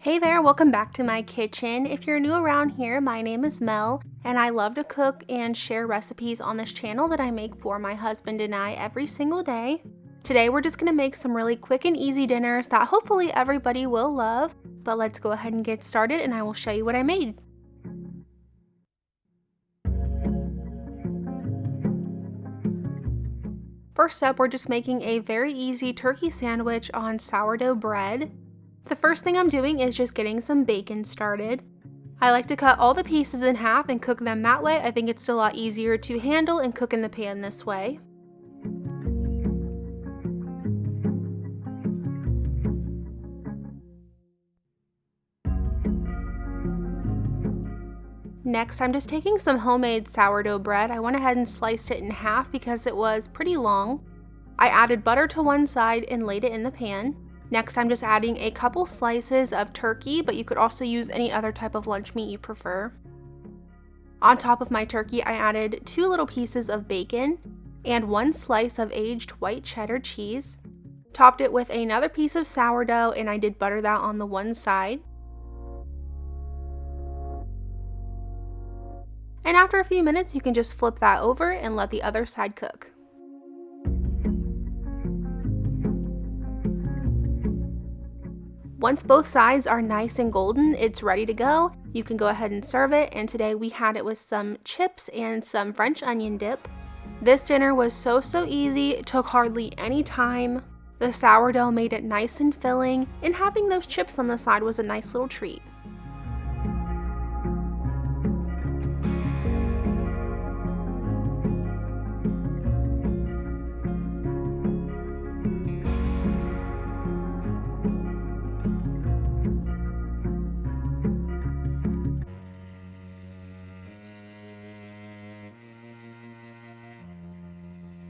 Hey there, welcome back to my kitchen. If you're new around here, my name is Mel, and I love to cook and share recipes on this channel that I make for my husband and I every single day. Today we're just going to make some really quick and easy dinners that hopefully everybody will love, but let's go ahead and get started and I will show you what I made. First up, we're just making a very easy turkey sandwich on sourdough bread. The first thing I'm doing is just getting some bacon started. I like to cut all the pieces in half and cook them that way. I think it's a lot easier to handle and cook in the pan this way. Next, I'm just taking some homemade sourdough bread. I went ahead and sliced it in half because it was pretty long. I added butter to one side and laid it in the pan. Next, I'm just adding a couple slices of turkey, but you could also use any other type of lunch meat you prefer. On top of my turkey, I added 2 little pieces of bacon and 1 slice of aged white cheddar cheese. Topped it with another piece of sourdough, and I did butter that on the one side. And after a few minutes, you can just flip that over and let the other side cook. Once both sides are nice and golden, it's ready to go. You can go ahead and serve it, and today we had it with some chips and some French onion dip. This dinner was so easy, it took hardly any time. The sourdough made it nice and filling, and having those chips on the side was a nice little treat.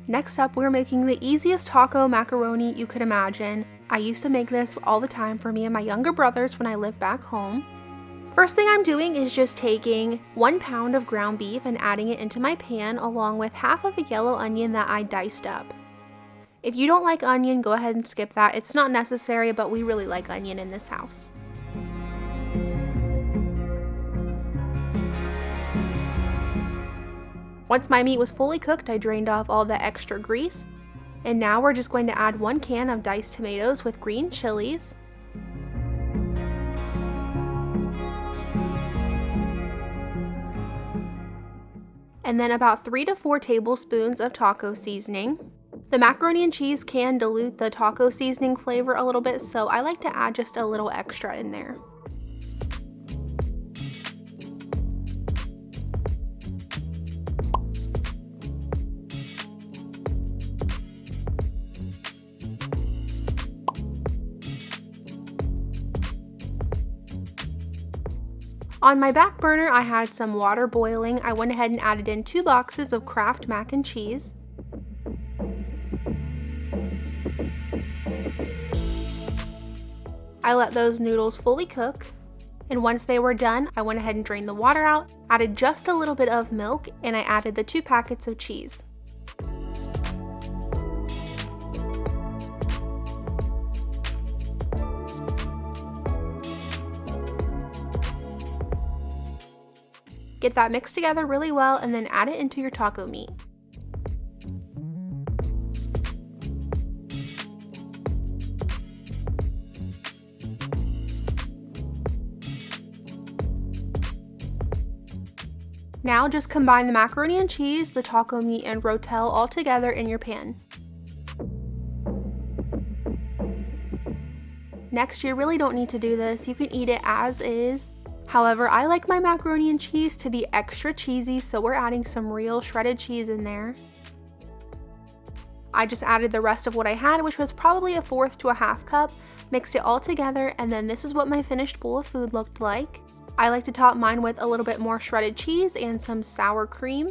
Next up, we're making the easiest taco macaroni you could imagine. I used to make this all the time for me and my younger brothers when I lived back home. First thing I'm doing is just taking 1 pound of ground beef and adding it into my pan along with half of a yellow onion that I diced up. If you don't like onion, go ahead and skip that. It's not necessary, but we really like onion in this house. Once my meat was fully cooked, I drained off all the extra grease. And now we're just going to add 1 can of diced tomatoes with green chilies. And then about 3 to 4 tablespoons of taco seasoning. The macaroni and cheese can dilute the taco seasoning flavor a little bit, so I like to add just a little extra in there. On my back burner, I had some water boiling. I went ahead and added in 2 boxes of Kraft mac and cheese. I let those noodles fully cook, and once they were done, I went ahead and drained the water out, added just a little bit of milk, and I added the 2 packets of cheese. Get that mixed together really well and then add it into your taco meat. Now just combine the macaroni and cheese, the taco meat, and rotel all together in your pan. Next, you really don't need to do this. You can eat it as is. However, I like my macaroni and cheese to be extra cheesy, so we're adding some real shredded cheese in there. I just added the rest of what I had, which was probably 1/4 to 1/2 cup, mixed it all together, and then this is what my finished bowl of food looked like. I like to top mine with a little bit more shredded cheese and some sour cream.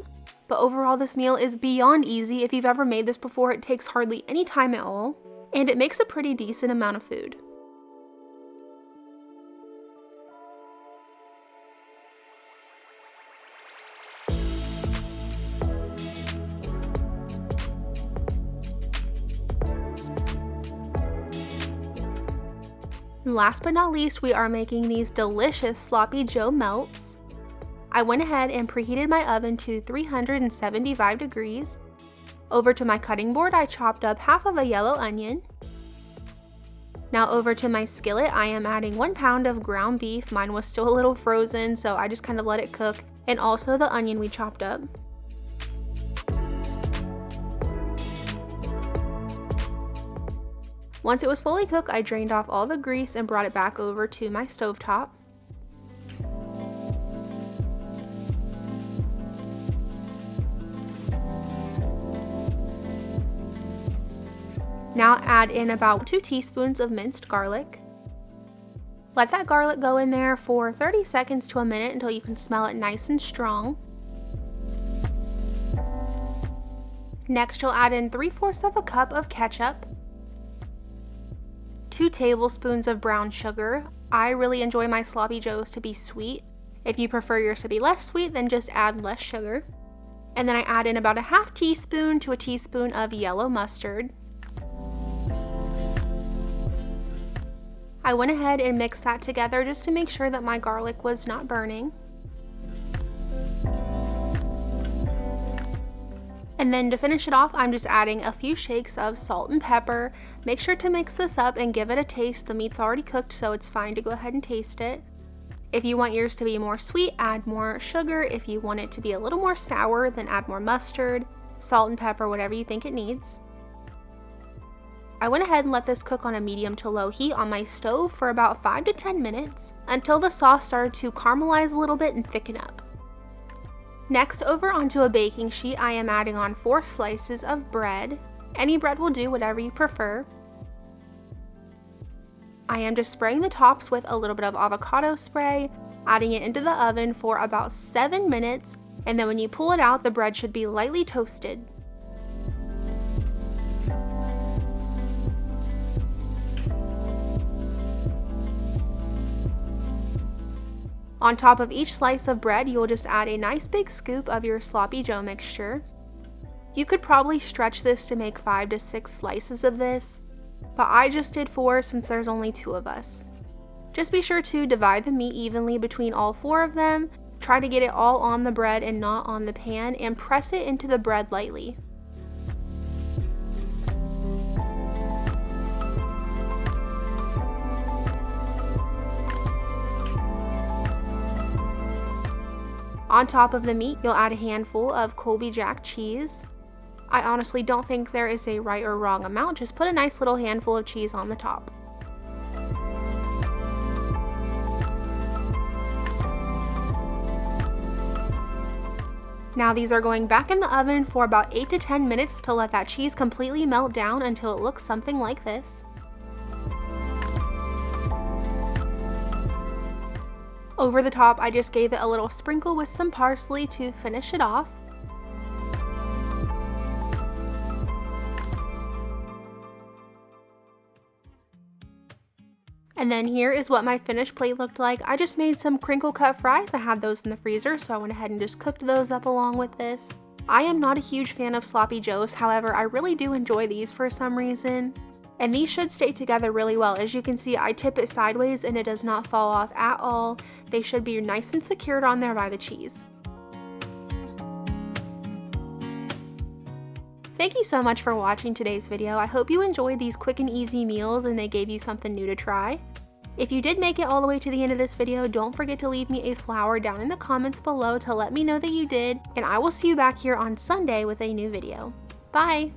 But overall, this meal is beyond easy. If you've ever made this before, it takes hardly any time at all, and it makes a pretty decent amount of food. And last but not least, we are making these delicious sloppy joe melts. I went ahead and preheated my oven to 375 degrees. Over to my cutting board, I chopped up half of a yellow onion. Now over to my skillet, I am adding 1 pound of ground beef. Mine was still a little frozen, so I just kind of let it cook, and also the onion we chopped up. Once it was fully cooked, I drained off all the grease and brought it back over to my stovetop. Now add in about 2 teaspoons of minced garlic. Let that garlic go in there for 30 seconds to a minute until you can smell it nice and strong. Next, you'll add in 3/4 of a cup of ketchup, 2 tablespoons of brown sugar. I really enjoy my sloppy joes to be sweet. If you prefer yours to be less sweet, then just add less sugar. And then I add in about a 1/2 teaspoon to a teaspoon of yellow mustard. I went ahead and mixed that together just to make sure that my garlic was not burning. And then to finish it off, I'm just adding a few shakes of salt and pepper. Make sure to mix this up and give it a taste. The meat's already cooked, so it's fine to go ahead and taste it. If you want yours to be more sweet, add more sugar. If you want it to be a little more sour, then add more mustard, salt and pepper, whatever you think it needs. I went ahead and let this cook on a medium to low heat on my stove for about 5 to 10 minutes until the sauce started to caramelize a little bit and thicken up. Next, over onto a baking sheet, I am adding on 4 slices of bread. Any bread will do, whatever you prefer. I am just spraying the tops with a little bit of avocado spray, adding it into the oven for about 7 minutes, and then when you pull it out, the bread should be lightly toasted. On top of each slice of bread, you will just add a nice big scoop of your sloppy joe mixture. You could probably stretch this to make 5 to 6 slices of this, but I just did 4 since there's only 2 of us. Just be sure to divide the meat evenly between all 4 of them. Try to get it all on the bread and not on the pan, and press it into the bread lightly. On top of the meat, you'll add a handful of Colby Jack cheese. I honestly don't think there is a right or wrong amount, just put a nice little handful of cheese on the top. Now these are going back in the oven for about 8 to 10 minutes to let that cheese completely melt down until it looks something like this. Over the top, I just gave it a little sprinkle with some parsley to finish it off. And then here is what my finished plate looked like. I just made some crinkle cut fries. I had those in the freezer, so I went ahead and just cooked those up along with this. I am not a huge fan of sloppy joes, however, I really do enjoy these for some reason. And these should stay together really well. As you can see, I tip it sideways and it does not fall off at all. They should be nice and secured on there by the cheese. Thank you so much for watching today's video. I hope you enjoyed these quick and easy meals and they gave you something new to try. If you did make it all the way to the end of this video, don't forget to leave me a flower down in the comments below to let me know that you did, and I will see you back here on Sunday with a new video. Bye!